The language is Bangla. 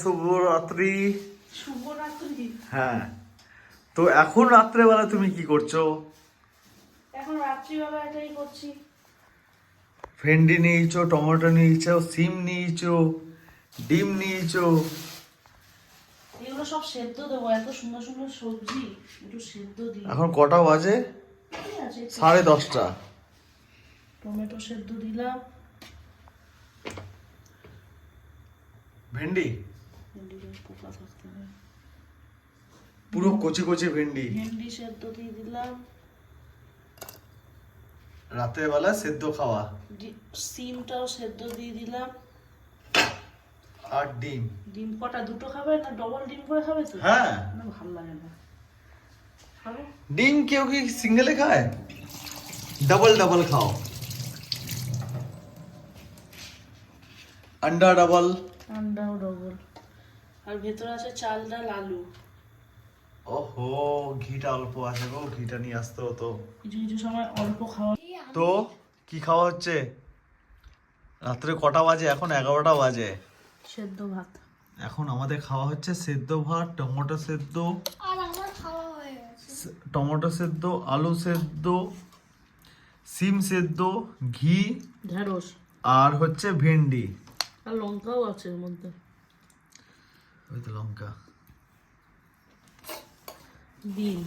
শুভরাত্রি। শুভরাত্রি। হ্যাঁ, তো এখন রাত্রেবেলা তুমি কি করছো? এখন রাত্রিবেলা এটাই করছি। ভেন্ডি নিয়েছো, টমেটো নিয়েছো, সিম নিয়েছো, ডিম নিয়েছো। এগুলো সব সেদ্ধ দেবো, এত সুন্দর সুন্দর সবজি একটু সেদ্ধ দিই। এখন কটা বাজে? ঠিক আছে, 10:30। টমেটো সেদ্ধ দিলাম। ভেন্ডি ভেন্ডিতে পোকা থাকতে হবে। পুরো কচি কচি ভেন্ডি ভেন্ডি সেদ্ধ দিয়ে দিলাম। রাতের বেলা সেদ্ধ খাওয়া। সিমটাও সেদ্ধ দিয়ে দিলাম। আর ডিম। ডিম কটা, দুটো খাবে না ডবল ডিম করে খাবে তো? হ্যাঁ, না, ভালো লাগে না। খাবে? ডিম কেউ কি সিঙ্গেলে খায়? डबल डबल खाओ। अंडा डबल। আন্ডাও ডবল। আর ভেতরে আছে চাল ডাল আলু। ওহো, ঘিটা অল্প আছে গো, ঘিটা নিয়ে আসতে হতো। কিছু কিছু সময় অল্প খাওয়া। তো কি খাওয়া হচ্ছে? রাত্রে কটা বাজে? এখন 11টা বাজে। সেদ্ধ ভাত। এখন আমাদের খাওয়া হচ্ছে সেদ্ধ ভাত, টমেটো সেদ্ধ, আর আমার খাওয়া হয়ে গেছে। টমেটো সেদ্ধ, আলু সেদ্ধ, সিম সেদ্ধ, ঘি ঢেঁড়স আর হচ্ছে ভেন্ডি। আর লঙ্কাও আছে এর মধ্যে। ওই তো লঙ্কা। ডিম।